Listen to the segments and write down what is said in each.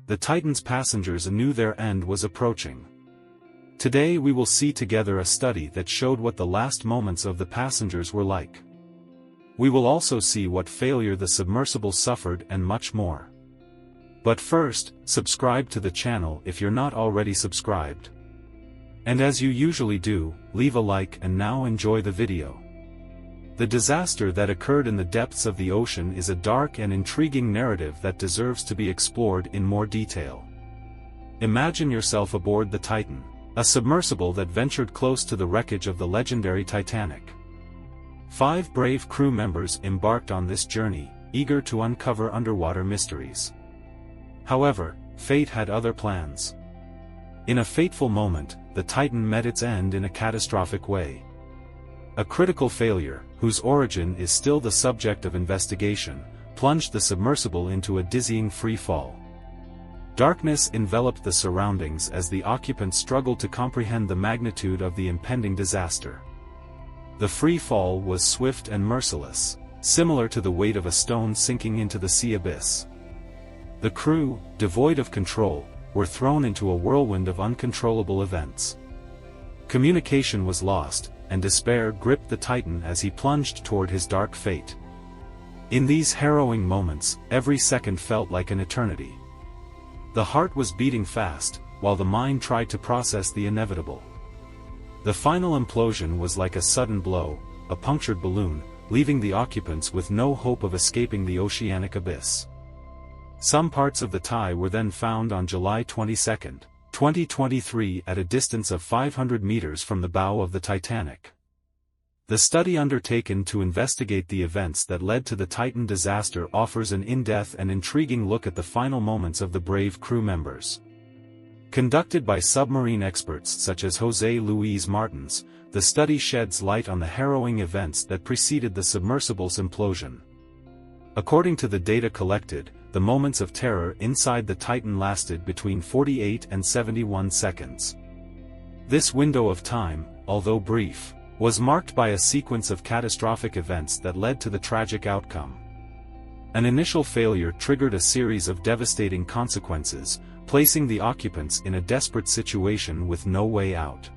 The Titan's passengers knew their end was approaching. Today we will see together a study that showed what the last moments of the passengers were like. We will also see what failure the submersible suffered and much more. But first, subscribe to the channel if you're not already subscribed. And as you usually do, leave a like and now enjoy the video. The disaster that occurred in the depths of the ocean is a dark and intriguing narrative that deserves to be explored in more detail. Imagine yourself aboard the Titan, a submersible that ventured close to the wreckage of the legendary Titanic. 5 brave crew members embarked on this journey, eager to uncover underwater mysteries. However, fate had other plans. In a fateful moment, the Titan met its end in a catastrophic way. A critical failure, whose origin is still the subject of investigation, plunged the submersible into a dizzying free fall. Darkness enveloped the surroundings as the occupants struggled to comprehend the magnitude of the impending disaster. The free fall was swift and merciless, similar to the weight of a stone sinking into the sea abyss. The crew, devoid of control, were thrown into a whirlwind of uncontrollable events. Communication was lost, and despair gripped the Titan as he plunged toward his dark fate. In these harrowing moments, every second felt like an eternity. The heart was beating fast, while the mind tried to process the inevitable. The final implosion was like a sudden blow, a punctured balloon, leaving the occupants with no hope of escaping the oceanic abyss. Some parts of the tie were then found on July 22, 2023 at a distance of 500 meters from the bow of the Titanic. The study undertaken to investigate the events that led to the Titan disaster offers an in-depth and intriguing look at the final moments of the brave crew members. Conducted by submarine experts such as José Luis Martins, the study sheds light on the harrowing events that preceded the submersible's implosion. According to the data collected, the moments of terror inside the Titan lasted between 48 and 71 seconds. This window of time, although brief, was marked by a sequence of catastrophic events that led to the tragic outcome. An initial failure triggered a series of devastating consequences, placing the occupants in a desperate situation with no way out.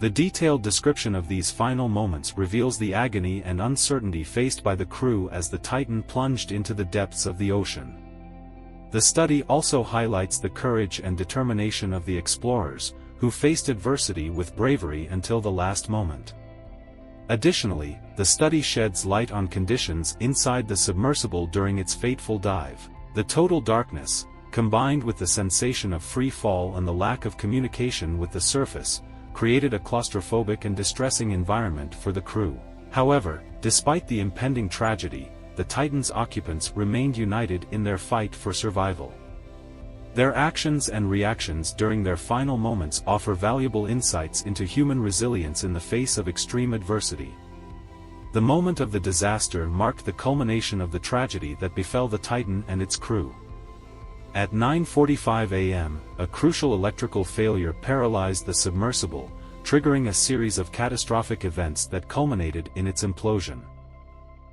The detailed description of these final moments reveals the agony and uncertainty faced by the crew as the Titan plunged into the depths of the ocean. The study also highlights the courage and determination of the explorers, who faced adversity with bravery until the last moment. Additionally, the study sheds light on conditions inside the submersible during its fateful dive. The total darkness, combined with the sensation of free fall and the lack of communication with the surface, created a claustrophobic and distressing environment for the crew. However, despite the impending tragedy, the Titan's occupants remained united in their fight for survival. Their actions and reactions during their final moments offer valuable insights into human resilience in the face of extreme adversity. The moment of the disaster marked the culmination of the tragedy that befell the Titan and its crew. At 9:45 a.m., a crucial electrical failure paralyzed the submersible, triggering a series of catastrophic events that culminated in its implosion.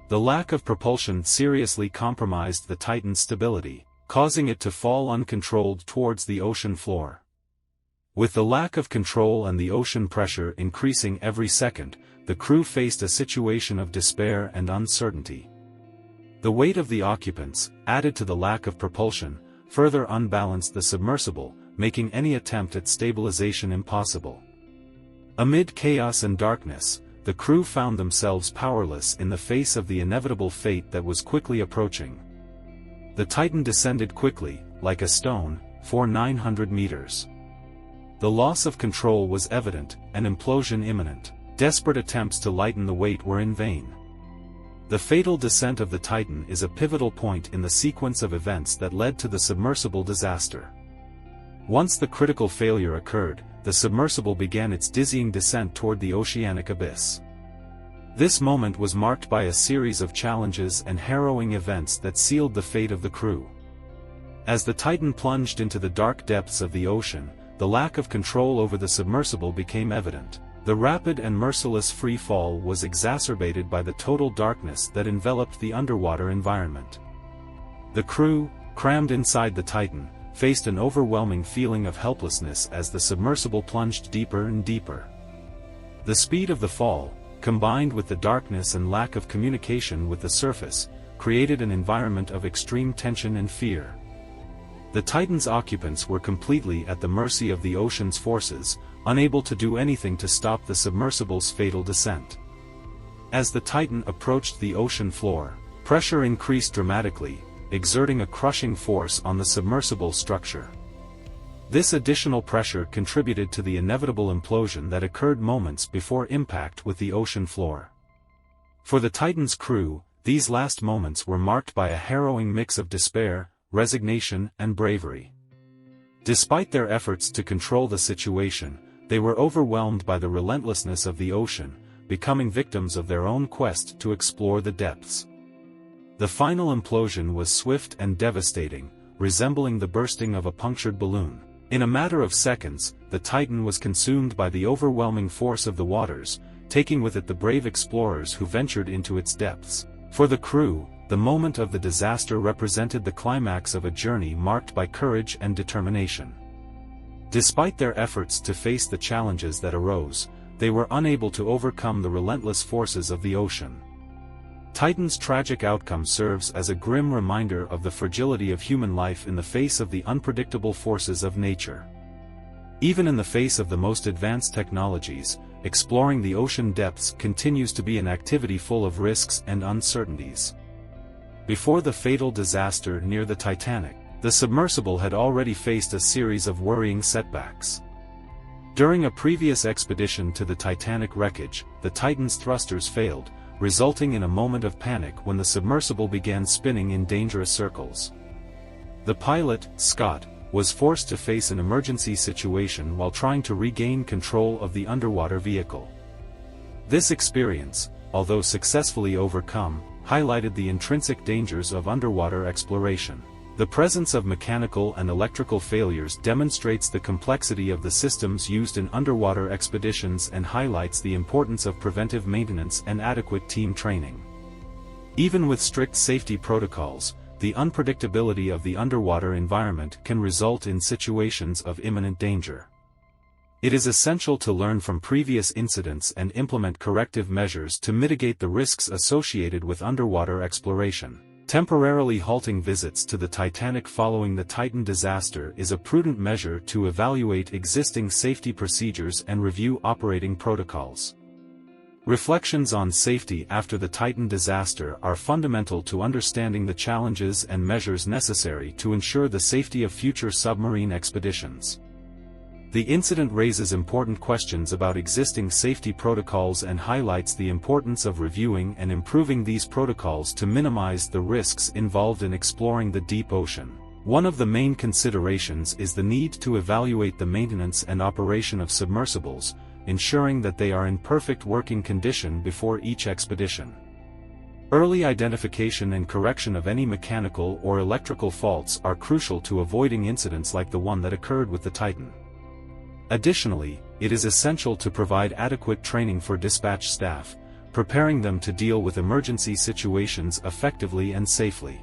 The lack of propulsion seriously compromised the Titan's stability, causing it to fall uncontrolled towards the ocean floor. With the lack of control and the ocean pressure increasing every second, the crew faced a situation of despair and uncertainty. The weight of the occupants, added to the lack of propulsion, further unbalanced the submersible, making any attempt at stabilization impossible. Amid chaos and darkness, the crew found themselves powerless in the face of the inevitable fate that was quickly approaching. The Titan descended quickly, like a stone, for 900 meters. The loss of control was evident, an implosion imminent. Desperate attempts to lighten the weight were in vain. The fatal descent of the Titan is a pivotal point in the sequence of events that led to the submersible disaster. Once the critical failure occurred, the submersible began its dizzying descent toward the oceanic abyss. This moment was marked by a series of challenges and harrowing events that sealed the fate of the crew. As the Titan plunged into the dark depths of the ocean, the lack of control over the submersible became evident. The rapid and merciless free fall was exacerbated by the total darkness that enveloped the underwater environment. The crew, crammed inside the Titan, faced an overwhelming feeling of helplessness as the submersible plunged deeper and deeper. The speed of the fall, combined with the darkness and lack of communication with the surface, created an environment of extreme tension and fear. The Titan's occupants were completely at the mercy of the ocean's forces, unable to do anything to stop the submersible's fatal descent. As the Titan approached the ocean floor, pressure increased dramatically, exerting a crushing force on the submersible structure. This additional pressure contributed to the inevitable implosion that occurred moments before impact with the ocean floor. For the Titan's crew, these last moments were marked by a harrowing mix of despair, resignation, and bravery. Despite their efforts to control the situation, they were overwhelmed by the relentlessness of the ocean, becoming victims of their own quest to explore the depths. The final implosion was swift and devastating, resembling the bursting of a punctured balloon. In a matter of seconds, the Titan was consumed by the overwhelming force of the waters, taking with it the brave explorers who ventured into its depths. For the crew, the moment of the disaster represented the climax of a journey marked by courage and determination. Despite their efforts to face the challenges that arose, they were unable to overcome the relentless forces of the ocean. Titan's tragic outcome serves as a grim reminder of the fragility of human life in the face of the unpredictable forces of nature. Even in the face of the most advanced technologies, exploring the ocean depths continues to be an activity full of risks and uncertainties. Before the fatal disaster near the Titanic, the submersible had already faced a series of worrying setbacks. During a previous expedition to the Titanic wreckage, the Titan's thrusters failed, resulting in a moment of panic when the submersible began spinning in dangerous circles. The pilot, Scott, was forced to face an emergency situation while trying to regain control of the underwater vehicle. This experience, although successfully overcome, highlighted the intrinsic dangers of underwater exploration. The presence of mechanical and electrical failures demonstrates the complexity of the systems used in underwater expeditions and highlights the importance of preventive maintenance and adequate team training. Even with strict safety protocols, the unpredictability of the underwater environment can result in situations of imminent danger. It is essential to learn from previous incidents and implement corrective measures to mitigate the risks associated with underwater exploration. Temporarily halting visits to the Titanic following the Titan disaster is a prudent measure to evaluate existing safety procedures and review operating protocols. Reflections on safety after the Titan disaster are fundamental to understanding the challenges and measures necessary to ensure the safety of future submarine expeditions. The incident raises important questions about existing safety protocols and highlights the importance of reviewing and improving these protocols to minimize the risks involved in exploring the deep ocean. One of the main considerations is the need to evaluate the maintenance and operation of submersibles, ensuring that they are in perfect working condition before each expedition. Early identification and correction of any mechanical or electrical faults are crucial to avoiding incidents like the one that occurred with the Titan. Additionally, it is essential to provide adequate training for dispatch staff, preparing them to deal with emergency situations effectively and safely.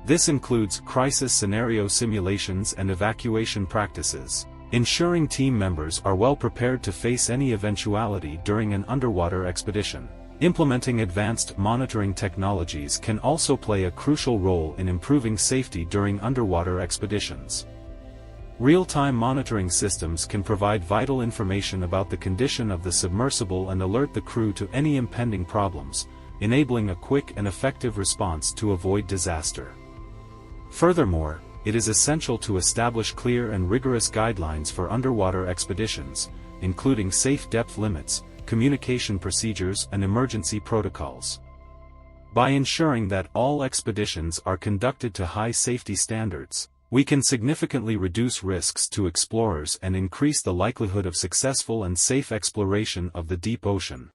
This includes crisis scenario simulations and evacuation practices, ensuring team members are well prepared to face any eventuality during an underwater expedition. Implementing advanced monitoring technologies can also play a crucial role in improving safety during underwater expeditions. Real-time monitoring systems can provide vital information about the condition of the submersible and alert the crew to any impending problems, enabling a quick and effective response to avoid disaster. Furthermore, it is essential to establish clear and rigorous guidelines for underwater expeditions, including safe depth limits, communication procedures, and emergency protocols. By ensuring that all expeditions are conducted to high safety standards, we can significantly reduce risks to explorers and increase the likelihood of successful and safe exploration of the deep ocean.